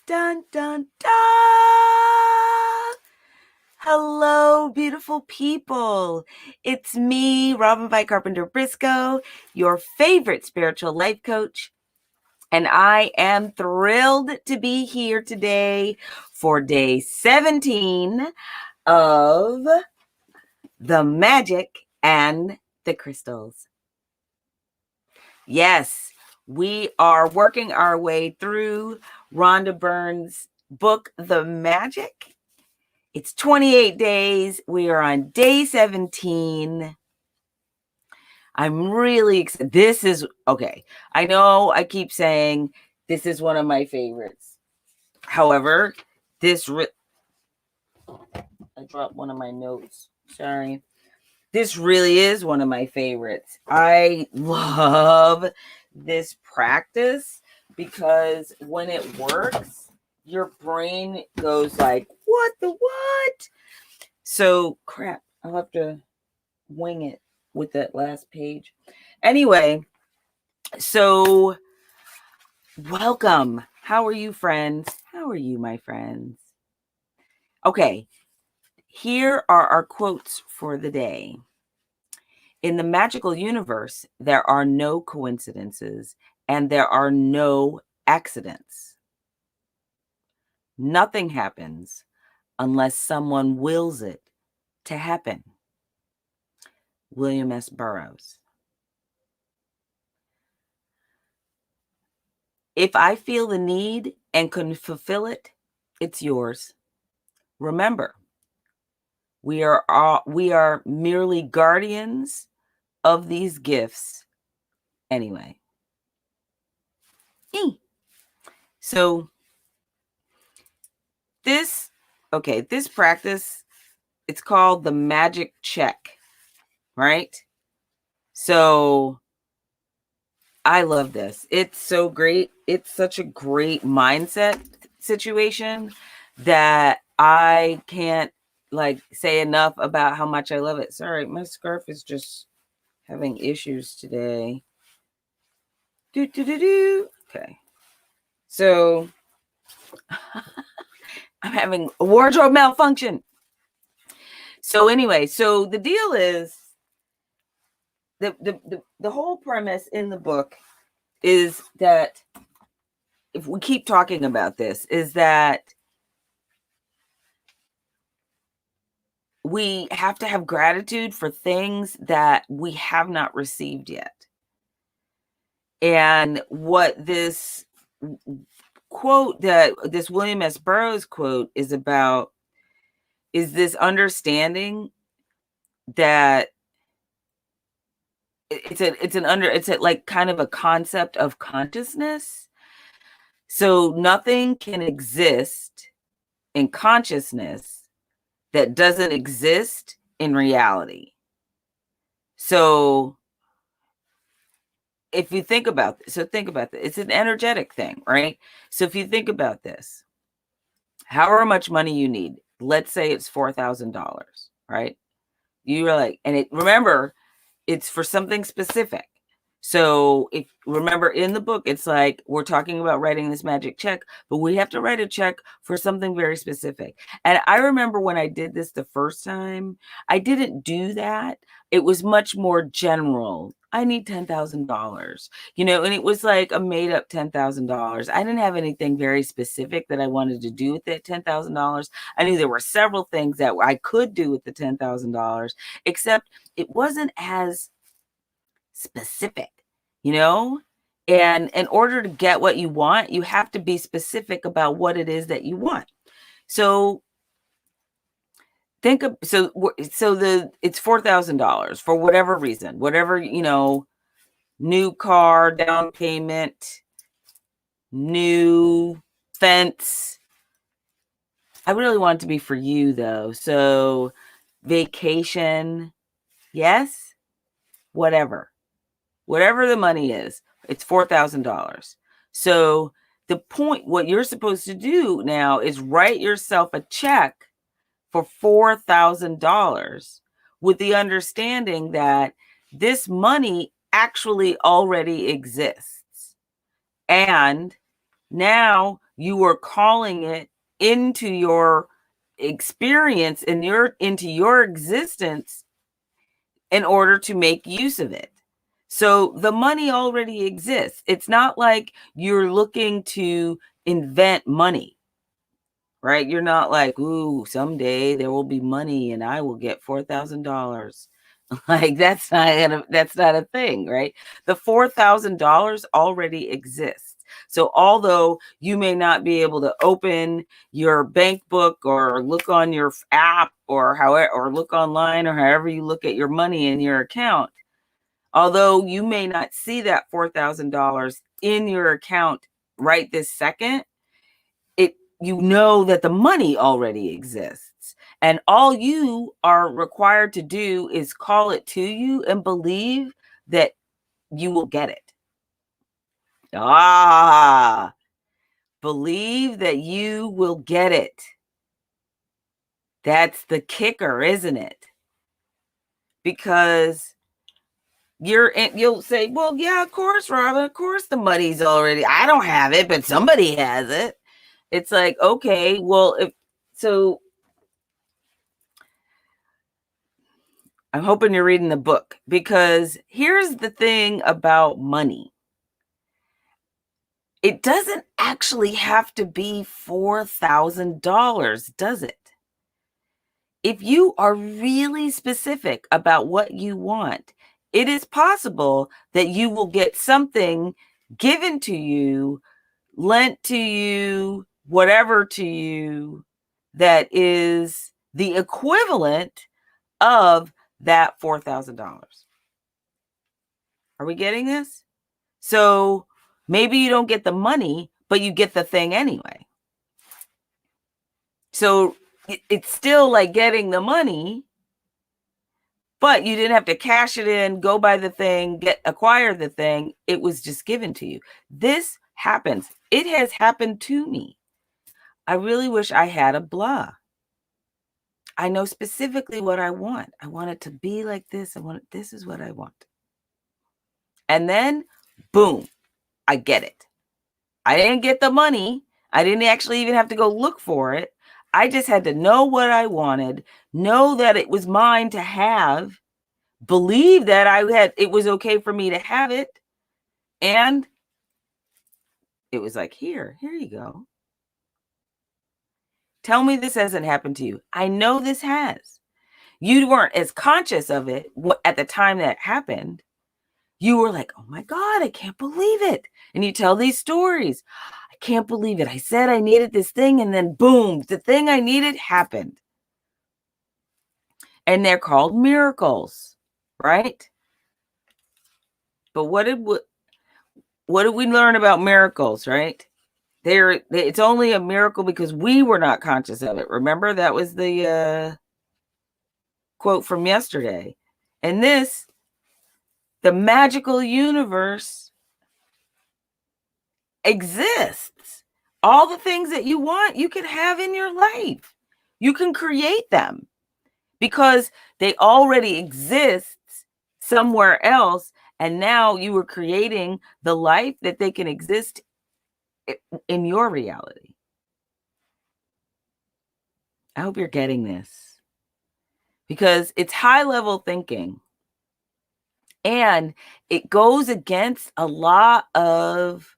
Dun, dun, dun. Hello, beautiful people. It's me, Robin by Carpenter Briscoe, your favorite spiritual life coach. And I am thrilled to be here today for day 17 of The Magic and the Crystals. Yes, we are working our way through Rhonda Byrne's book, The Magic. It's 28 days. We are on day 17. I'm really excited. This is, okay, I know I keep saying this is one of my favorites. However, I dropped one of my notes. Sorry. This really is one of my favorites. I love this practice because when it works, your brain goes like, what the what? So crap, I'll have to wing it with that last page. Anyway, so welcome. How are you, friends? How are you, my friends? Okay, here are our quotes for the day. In the magical universe, there are no coincidences and there are no accidents. Nothing happens unless someone wills it to happen. William S. Burroughs. If I feel the need and can fulfill it, it's yours. Remember, we are merely guardians of these gifts anyway. So this practice, it's called the magic check, right? So I love this. It's so great. It's such a great mindset situation that I can't say enough about how much I love it. Sorry, my scarf is just having issues today. Okay. So I'm having a wardrobe malfunction. So anyway, so the deal is the whole premise in the book is that, if we keep talking about this, is that we have to have gratitude for things that we have not received yet. And what this quote, this William S. Burroughs quote is about, is this understanding that it's like kind of a concept of consciousness. So nothing can exist in consciousness that doesn't exist in reality. So if you think about this, it's an energetic thing, right? So if you think about this, however much money you need, let's say it's $4,000, right? You're like, remember, it's for something specific. So if remember in the book, it's like we're talking about writing this magic check, but we have to write a check for something very specific. And I remember when I did this the first time, I didn't do that. It was much more general. I need $10,000, and it was like a made up $10,000. I didn't have anything very specific that I wanted to do with that $10,000. I knew there were several things that I could do with the $10,000, except it wasn't as specific, and in order to get what you want, you have to be specific about what it is that you want. So it's $4,000 for whatever reason, whatever, new car, down payment, new fence. I really want it to be for you though. So vacation, yes, whatever the money is, it's $4,000. So the point, what you're supposed to do now is write yourself a check for $4,000 with the understanding that this money actually already exists. And now You are calling it into your experience and into your existence in order to make use of it. So the money already exists. It's not like you're looking to invent money, right? You're not like, ooh, someday there will be money and I will get $4,000. Like that's not a thing, right? The $4,000 already exists. So although you may not be able to open your bank book or look on your app or however, or look online or however you look at your money in your account, although you may not see that $4,000 in your account right this second, you know that the money already exists. And all you are required to do is call it to you and believe that you will get it. Believe that you will get it. That's the kicker, isn't it? Because you'll say, well, yeah, of course, Robin, of course the money's already, I don't have it, but somebody has it. It's like, okay, well, so I'm hoping you're reading the book, because here's the thing about money. It doesn't actually have to be $4,000, does it? If you are really specific about what you want, it is possible that you will get something given to you, lent to you, whatever to you, that is the equivalent of that $4,000. Are we getting this? So maybe you don't get the money, but you get the thing anyway. So it's still like getting the money, but you didn't have to cash it in, go buy the thing, acquire the thing. It was just given to you. This happens. It has happened to me. I really wish I had a blah. I know specifically what I want. I want it to be like this. This is what I want. And then, boom, I get it. I didn't get the money. I didn't actually even have to go look for it. I just had to know what I wanted, know that it was mine to have, believe that it was okay for me to have it. And it was like, here you go. Tell me this hasn't happened to you. I know this has. You weren't as conscious of it at the time that happened. You were like, oh my God, I can't believe it. And you tell these stories. I can't believe it. I said I needed this thing, and then boom, the thing I needed happened. And they're called miracles, right? But what did we learn about miracles, right? It's only a miracle because we were not conscious of it. Remember, that was the quote from yesterday. And the magical universe exists. All the things that you want, you can have in your life. You can create them because they already exist somewhere else. And now you are creating the life that they can exist in your reality. I hope you're getting this, because it's high level thinking. And it goes against a lot of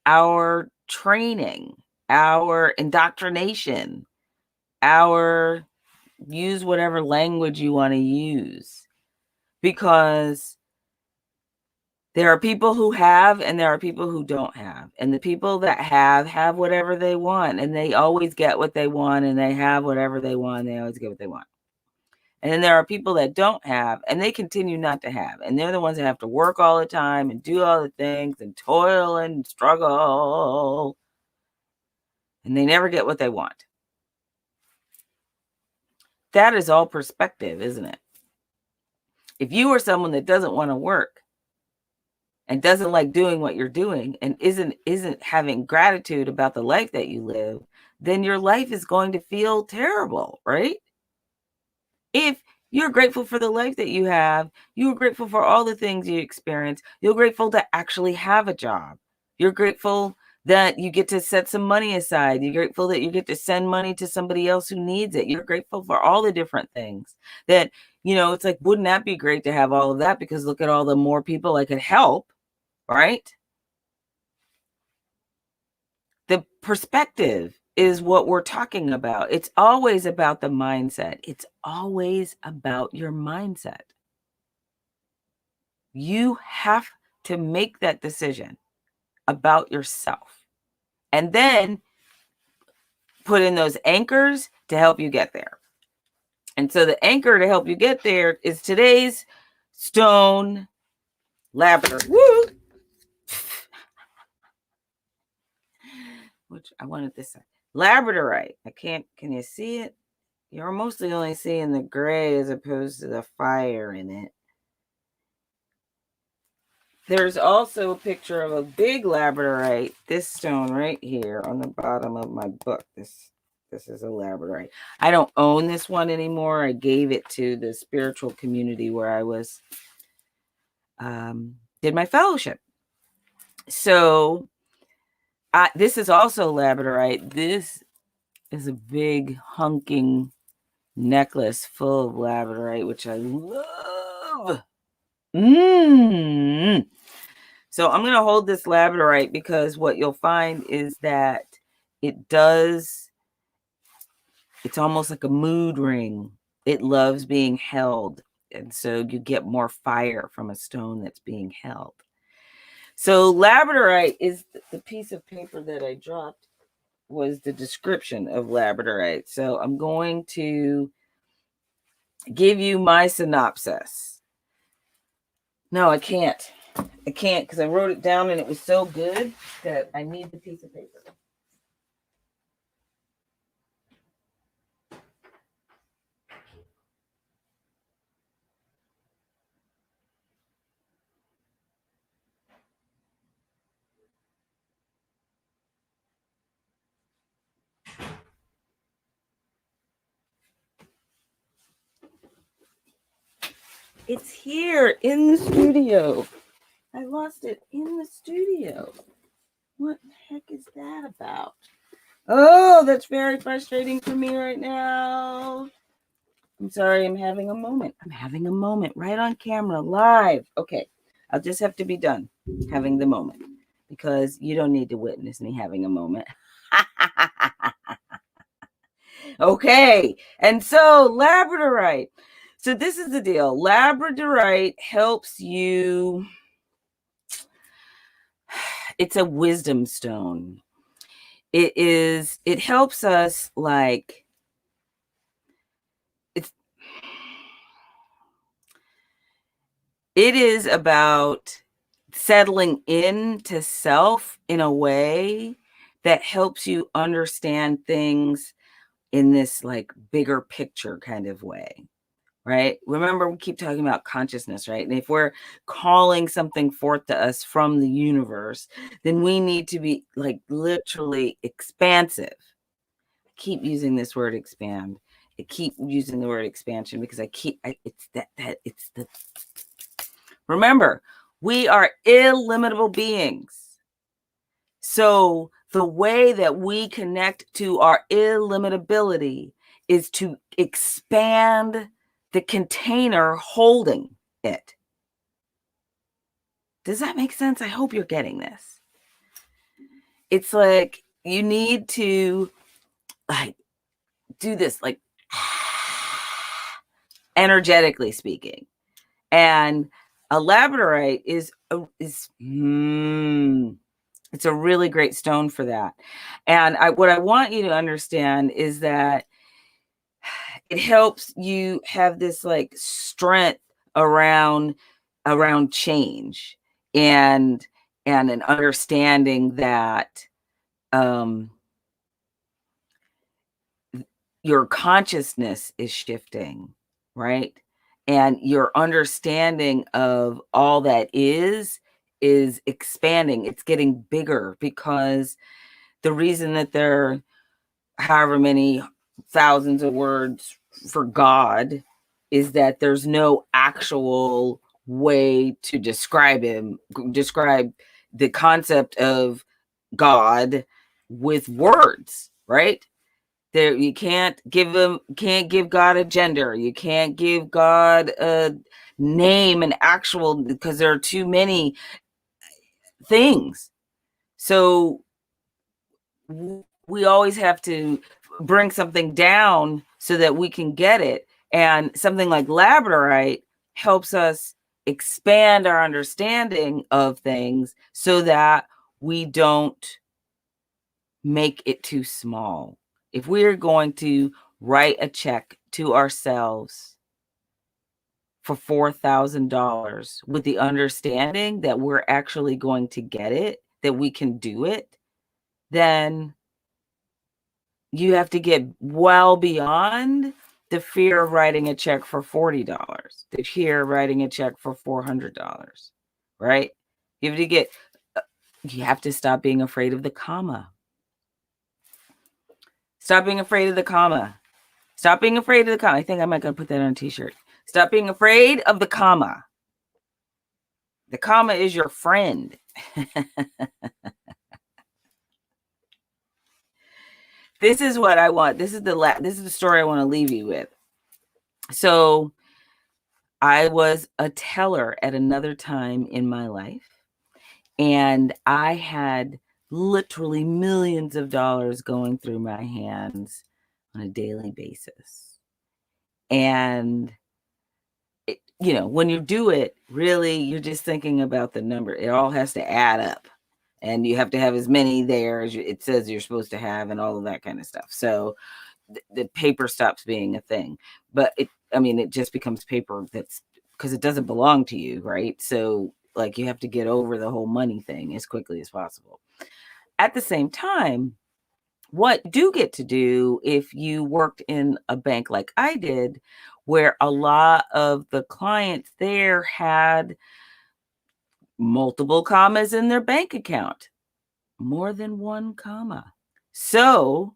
our training, our indoctrination, use whatever language you want to use, because there are people who have and there are people who don't have. And the people that have whatever they want, and they always get what they want, and they have whatever they want, and they always get what they want. And then there are people that don't have, and they continue not to have. And they're the ones that have to work all the time and do all the things and toil and struggle. And they never get what they want. That is all perspective, isn't it? If you are someone that doesn't want to work and doesn't like doing what you're doing and isn't having gratitude about the life that you live, then your life is going to feel terrible, right? If you're grateful for the life that you have, you're grateful for all the things you experience, you're grateful to actually have a job, you're grateful that you get to set some money aside. You're grateful that you get to send money to somebody else who needs it. You're grateful for all the different things that, it's like, wouldn't that be great to have all of that? Because look at all the more people I could help, right? The perspective is what we're talking about. It's always about the mindset. It's always about your mindset. You have to make that decision about yourself and then put in those anchors to help you get there. And so the anchor to help you get there is today's stone labradorite. Woo! Which I wanted this side. Labradorite. Can you see it? You're mostly only seeing the gray as opposed to the fire in it. There's also a picture of a big labradorite, this stone right here on the bottom of my book. This is a labradorite. I don't own this one anymore. I gave it to the spiritual community where I was, did my fellowship. So this is also labradorite. This is a big hunking necklace full of labradorite, which I love. So I'm going to hold this labradorite because what you'll find is that it's almost like a mood ring. It loves being held. And so you get more fire from a stone that's being held. So labradorite is the piece of paper that I dropped was the description of labradorite. So I'm going to give you my synopsis. No, I can't. I can't because I wrote it down and it was so good that I need the piece of paper. It's here in the studio. I lost it in the studio. What the heck is that about? Oh, that's very frustrating for me right now. I'm sorry, I'm having a moment. I'm having a moment right on camera, live. Okay, I'll just have to be done having the moment because you don't need to witness me having a moment. Okay, and so labradorite. So this is the deal. Labradorite helps you. It's a wisdom stone. It helps us like it is about settling into self in a way that helps you understand things in this like bigger picture kind of way, right? Remember, we keep talking about consciousness, right? And if we're calling something forth to us from the universe, then we need to be like literally expansive. I keep using this word expand. I keep using the word expansion because remember, we are illimitable beings. So the way that we connect to our illimitability is to expand the container holding it. Does that make sense? I hope you're getting this. It's like you need to like do this like energetically speaking. And a labradorite is it's a really great stone for that. And what I want you to understand is that it helps you have this like strength around change and an understanding that your consciousness is shifting, right? And your understanding of all that is expanding. It's getting bigger because the reason that there are however many thousands of words for God is that there's no actual way to describe him, describe the concept of God with words, right? There, you can't give God a gender. You can't give God a name, an actual, because there are too many things. So we always have to bring something down so that we can get it. And something like labradorite helps us expand our understanding of things so that we don't make it too small. If we're going to write a check to ourselves for $4,000 with the understanding that we're actually going to get it, that we can do it, then you have to get well beyond the fear of writing a check for $40, the fear of writing a check for $400, right? You have to stop being afraid of the comma. Stop being afraid of the comma. Stop being afraid of the comma. I think I might gonna put that on a t-shirt. Stop being afraid of the comma. The comma is your friend. This is what I want. This is the story I want to leave you with. So I was a teller at another time in my life, and I had literally millions of dollars going through my hands on a daily basis. And when you do it, really, you're just thinking about the number. It all has to add up, and you have to have as many there as it says you're supposed to have, and all of that kind of stuff. So the paper stops being a thing, but it just becomes paper that's because it doesn't belong to you, right? So like you have to get over the whole money thing as quickly as possible. At the same time, what you do get to do if you worked in a bank like I did, where a lot of the clients there had multiple commas in their bank account, more than one comma. So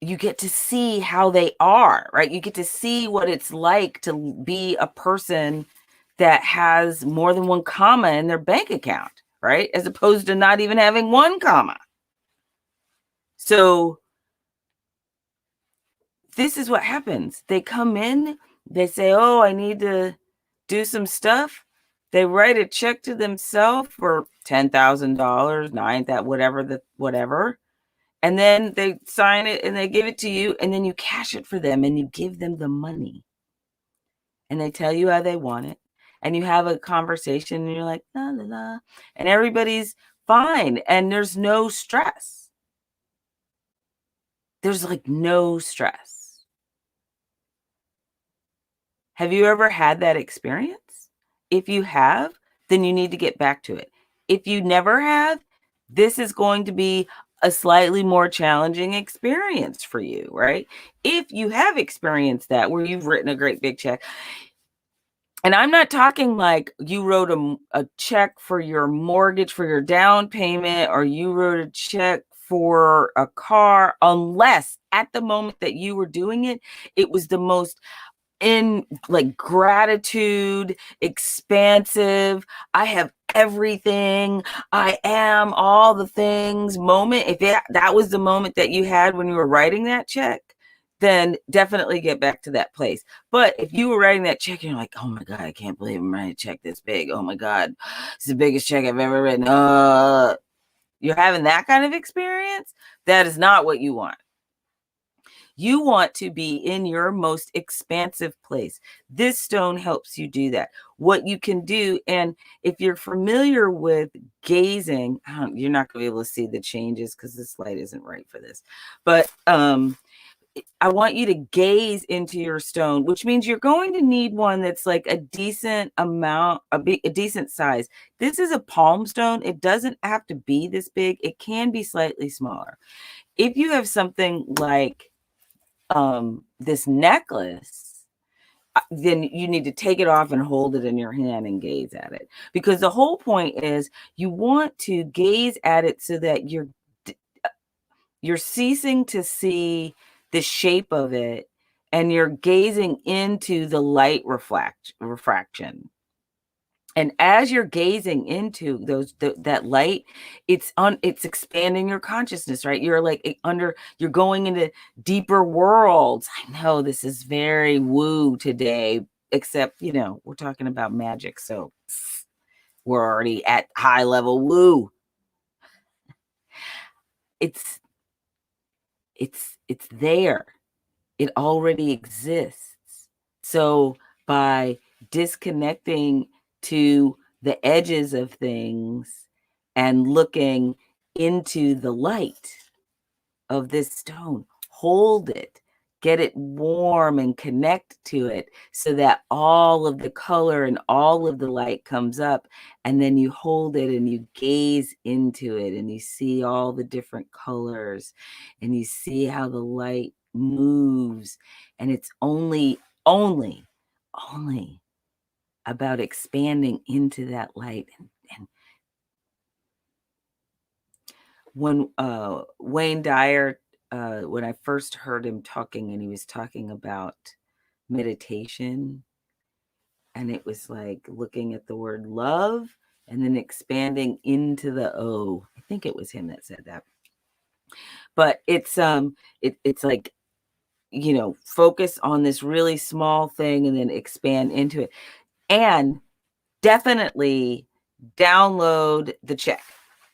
you get to see how they are, right? You get to see what it's like to be a person that has more than one comma in their bank account, right? As opposed to not even having one comma. So this is what happens. They come in, they say, oh, I need to do some stuff. They write a check to themselves for $10,000, $9,000, whatever. And then they sign it and they give it to you, and then you cash it for them and you give them the money. And they tell you how they want it. And you have a conversation and you're like, la, la, la. And everybody's fine. And there's no stress. There's like no stress. Have you ever had that experience? If you have, then you need to get back to it. If you never have, this is going to be a slightly more challenging experience for you, right? If you have experienced that where you've written a great big check, and I'm not talking like you wrote a check for your mortgage for your down payment, or you wrote a check for a car, unless at the moment that you were doing it, it was the most in like gratitude, expansive, I have everything, I am all the things moment. If that was the moment that you had when you were writing that check, then definitely get back to that place. But if you were writing that check and you're like, oh my God, I can't believe I'm writing a check this big. Oh my God, it's the biggest check I've ever written. You're having that kind of experience. That is not what you want. You want to be in your most expansive place. This stone helps you do that. What you can do, and if you're familiar with gazing, you're not going to be able to see the changes because this light isn't right for this. But I want you to gaze into your stone, which means you're going to need one that's like a decent amount, a decent size. This is a palm stone. It doesn't have to be this big. It can be slightly smaller. If you have something like this necklace, then you need to take it off and hold it in your hand and gaze at it, because the whole point is you want to gaze at it so that you're ceasing to see the shape of it and you're gazing into the light refraction. And as you're gazing into that light, it's expanding your consciousness, right? You're like you're going into deeper worlds. I know this is very woo today, except, we're talking about magic. So we're already at high level woo. It's there. It already exists. So by disconnecting to the edges of things and looking into the light of this stone, hold it, get it warm and connect to it so that all of the color and all of the light comes up, and then you hold it and you gaze into it and you see all the different colors and you see how the light moves, and it's only about expanding into that light. And when Wayne Dyer, when I first heard him talking, and he was talking about meditation, and it was like looking at the word love and then expanding into the O. I think it was him that said that. But it's like, focus on this really small thing and then expand into it. And definitely download the check.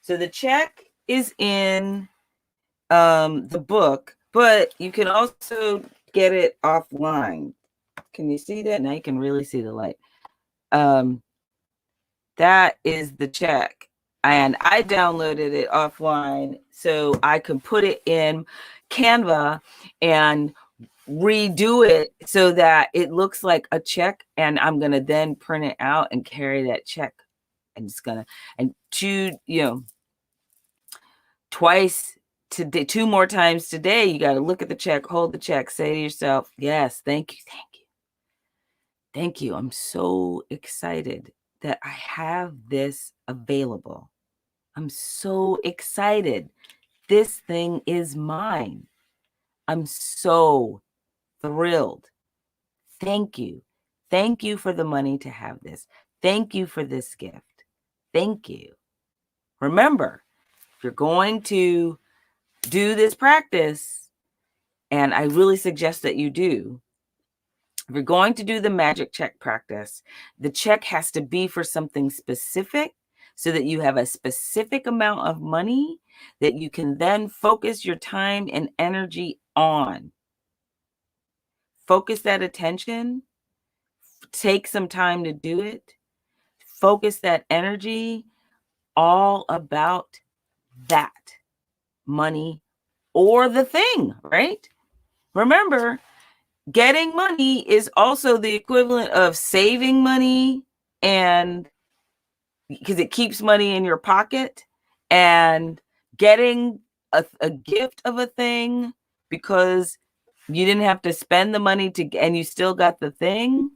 So the check is in the book, but you can also get it offline. Can you see that? Now you can really see the light. That is the check. And I downloaded it offline so I could put it in Canva and redo it so that it looks like a check. And I'm going to then print it out and carry that check. And it's going to, and twice today, 2 more times today, you got to look at the check, hold the check, say to yourself, yes, thank you. Thank you. I'm so excited that I have this available. I'm so excited. This thing is mine. I'm so thrilled. Thank you. Thank you for the money to have this. Thank you for this gift. Thank you. Remember, if you're going to do this practice, and I really suggest that you do, if you're going to do the magic check practice, the check has to be for something specific so that you have a specific amount of money that you can then focus your time and energy on. Focus that attention. Take some time to do it. Focus that energy all about that money or the thing, right? Remember, getting money is also the equivalent of saving money, and because it keeps money in your pocket, and getting a gift of a thing because you didn't have to spend the money and you still got the thing.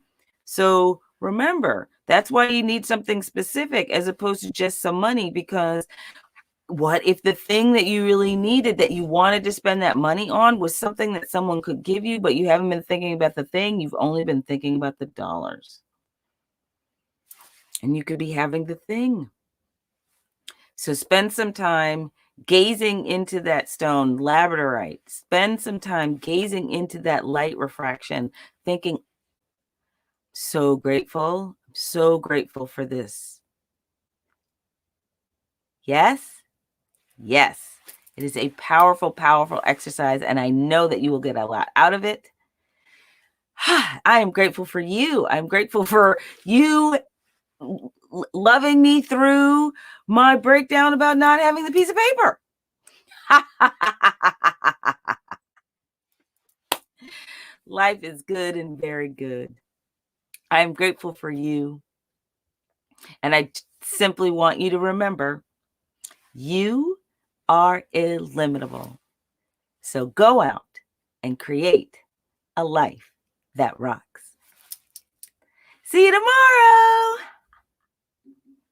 So remember, that's why you need something specific as opposed to just some money, because what if the thing that you really needed, that you wanted to spend that money on, was something that someone could give you, but you haven't been thinking about the thing, you've only been thinking about the dollars. And you could be having the thing. So spend some time gazing into that stone, labradorite. Spend some time gazing into that light refraction, thinking, so grateful for this. Yes? Yes. It is a powerful, powerful exercise, and I know that you will get a lot out of it. I am grateful for you. I'm grateful for you loving me through my breakdown about not having the piece of paper. Life is good and very good. I am grateful for you. And I simply want you to remember, you are illimitable. So go out and create a life that rocks. See you tomorrow.